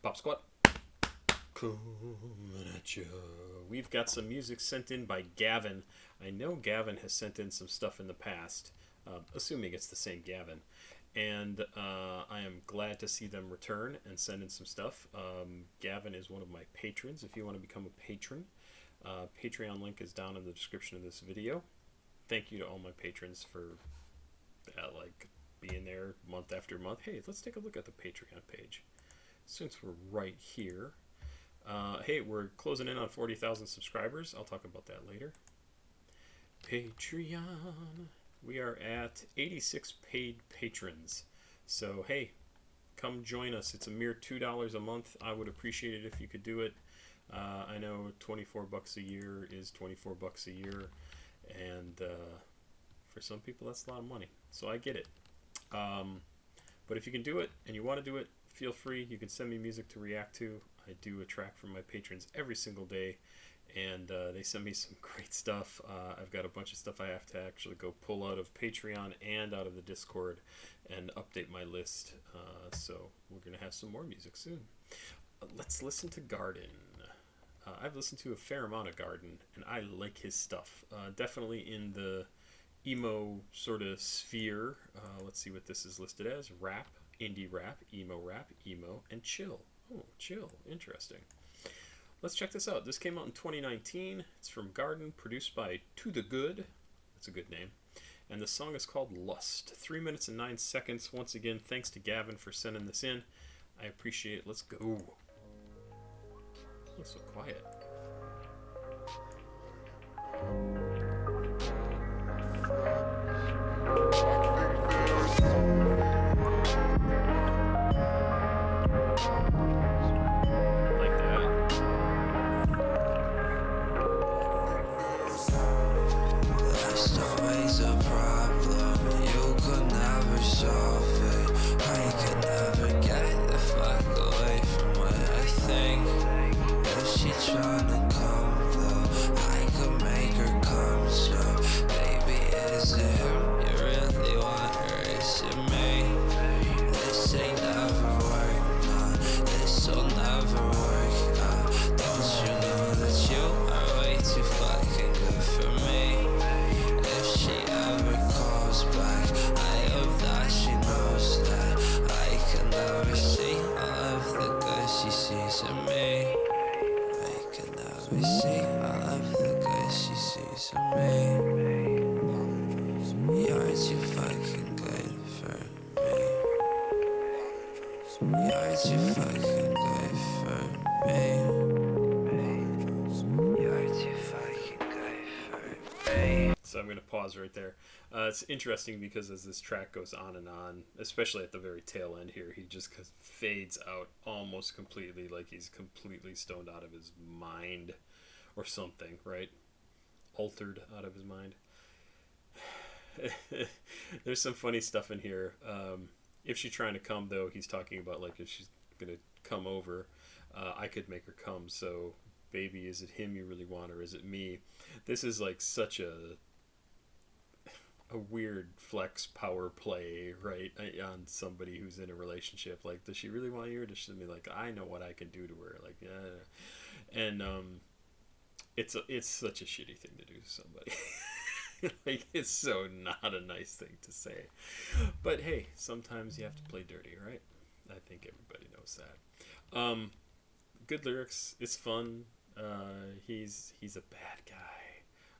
Pop Squat. Coming at you. We've got some music sent in by Gavin. I know Gavin has sent in some stuff in the past, assuming it's the same Gavin. And I am glad to see them return and send in some stuff. Gavin is one of my patrons. If you want to become a patron, Patreon link is down in the description of this video. Thank you to all my patrons for being there month after month. Hey, let's take a look at the Patreon page since we're right here. Hey, we're closing in on 40,000 subscribers. I'll talk about that later. Patreon. We are at 86 paid patrons. So, hey, come join us. It's a mere $2 a month. I would appreciate it if you could do it. I know 24 bucks a year is 24 bucks a year. And for some people, that's a lot of money. So I get it. But if you can do it and you want to do it, feel free. You can send me music to react to. I do a track from my patrons every single day, and they send me some great stuff. I've got a bunch of stuff I have to actually go pull out of Patreon and out of the Discord and update my list. So we're going to have some more music soon. Let's listen to Guardin. I've listened to a fair amount of Guardin, and I like his stuff. Definitely in the emo sort of sphere. Let's see what this is listed as. Rap, indie rap, emo, and chill. Oh, chill. Interesting. Let's check this out. This came out in 2019. It's from Guardin, produced by To The Good. That's a good name. And the song is called Lust. 3 minutes and 9 seconds. Once again, thanks to Gavin for sending this in. I appreciate it. Let's go. Oh, so quiet. So I'm going to pause right there. It's interesting because as this track goes on and on, especially at the very tail end here, he just fades out almost completely, like he's completely stoned out of his mind or something, right? Altered out of his mind. There's some funny stuff in here. If she's trying to come, though, he's talking about like if she's going to come over, I could make her come. So, baby, is it him you really want or is it me? This is like such a weird flex power play, right, on somebody who's in a relationship. Like, does she really want you, or does she be like, I know what I can do to her? Like, yeah. And it's such a shitty thing to do to somebody. Like, it's so not a nice thing to say. But hey, sometimes you have to play dirty, right? I think everybody knows that. Good lyrics. It's fun. He's a bad guy.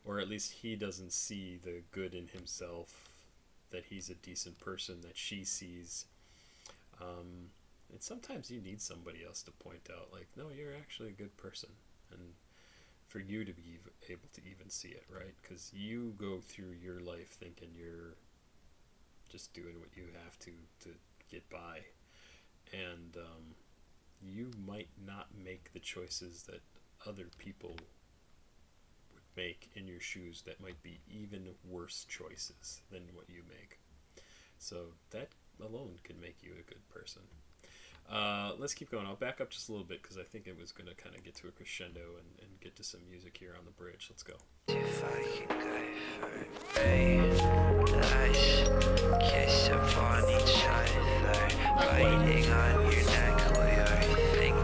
Or at least he doesn't see the good in himself, that he's a decent person that she sees. And sometimes you need somebody else to point out, like, no, you're actually a good person. And for you to be able to even see it, right? Because you go through your life thinking you're just doing what you have to get by. And you might not make the choices that other people make in your shoes that might be even worse choices than what you make. So that alone can make you a good person. Let's keep going. I'll back up just a little bit because I think it was going to kind of get to a crescendo and get to some music here on the bridge. Let's go. If I can go for nice kiss upon each other, biting on your neck with your finger.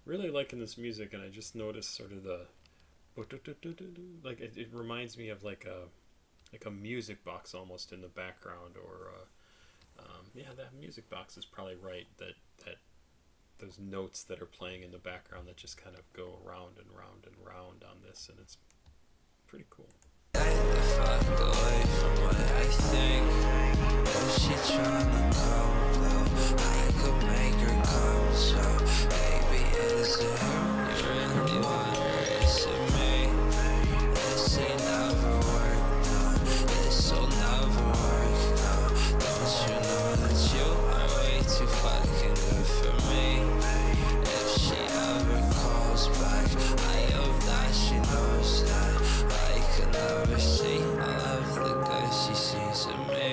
really liking this music, and I just noticed sort of the like it reminds me of like a music box almost in the background, or yeah, that music box is probably right. That those notes that are playing in the background that just kind of go around and round and round on this, and it's pretty cool. Fuck away from what I think. If she tryna come though, I could make her come. So baby, is it her you really want, or is it me? This ain't never work, no. This'll never work, no. Don't you know that you are way too fucking good for me? If she ever calls back, I hope that she knows that I could never see all of the good she sees in me.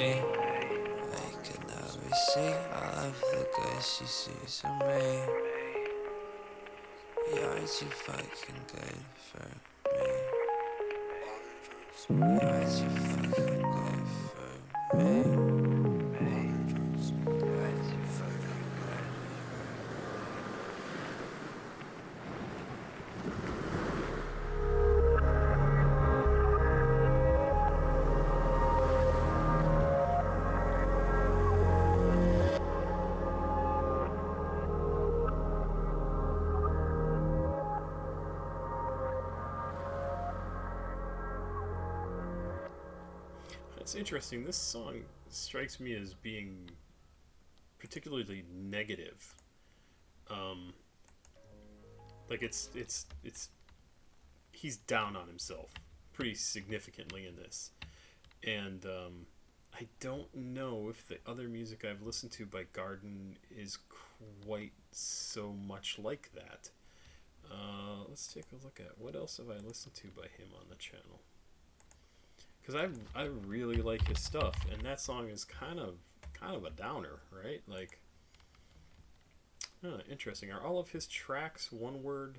I could never see all of the good she sees in me. You're too fucking good for me. You're too fucking good for me. It's interesting. This song strikes me as being particularly negative. Like it's he's down on himself pretty significantly in this, and I don't know if the other music I've listened to by Guardin is quite so much like that. Let's take a look at what else have I listened to by him on the channel. Because I really like his stuff, and that song is kind of a downer, right? Like, interesting. Are all of his tracks one-word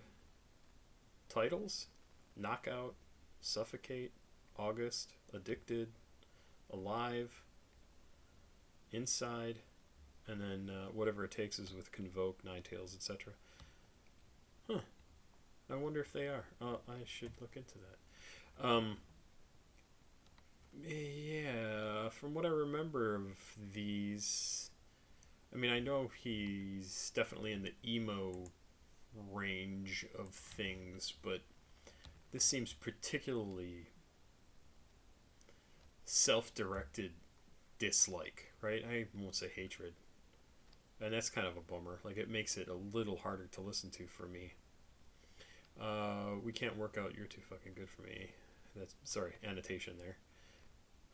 titles? Knockout, Suffocate, August, Addicted, Alive, Inside, and then Whatever It Takes is with Convoke, Nine Tails, etc. Huh. I wonder if they are. I should look into that. Yeah, from what I remember of these, I mean, I know he's definitely in the emo range of things, but this seems particularly self-directed dislike, right? I won't say hatred. And that's kind of a bummer. Like, it makes it a little harder to listen to for me. We can't work out, you're too fucking good for me. That's, sorry, annotation there.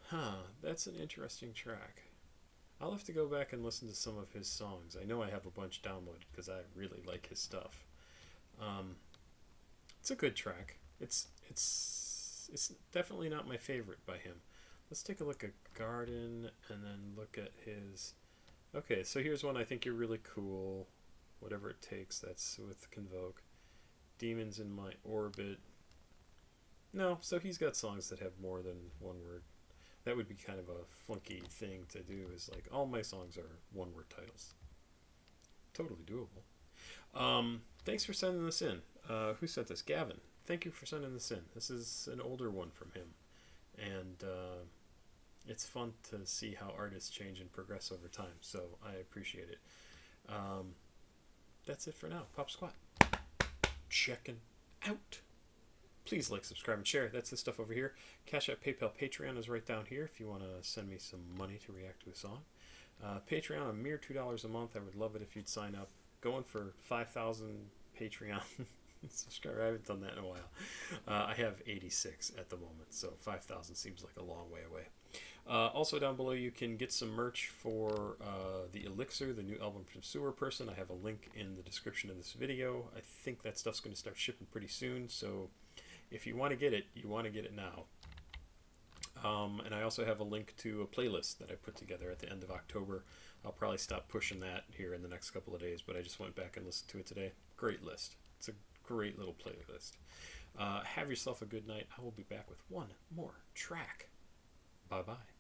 Huh, that's an interesting track. I'll have to go back and listen to some of his songs. I know I have a bunch downloaded because I really like his stuff. It's a good track. It's definitely not my favorite by him. Let's take a look at Guardin and then look at his... Okay, so here's one I think you're really cool. Whatever It Takes, that's with Convoke. Demons in My Orbit. No, so he's got songs that have more than one word. That would be kind of a funky thing to do, is like, all my songs are one-word titles. Totally doable. Thanks for sending this in. Who sent this? Gavin. Thank you for sending this in. This is an older one from him. And it's fun to see how artists change and progress over time, so I appreciate it. That's it for now. Pop Squat. Checking out. Please like, subscribe, and share. That's the stuff over here. CashApp, PayPal, Patreon is right down here if you want to send me some money to react to a song. Patreon, a mere $2 a month. I would love it if you'd sign up. Going for 5,000 Patreon subscribers. I haven't done that in a while. I have 86 at the moment, so 5,000 seems like a long way away. Also down below you can get some merch for the Elixir, the new album from Sewer Person. I have a link in the description of this video. I think that stuff's going to start shipping pretty soon, so if you want to get it, you want to get it now. And I also have a link to a playlist that I put together at the end of October. I'll probably stop pushing that here in the next couple of days, but I just went back and listened to it today. Great list. It's a great little playlist. Have yourself a good night. I will be back with one more track. Bye-bye.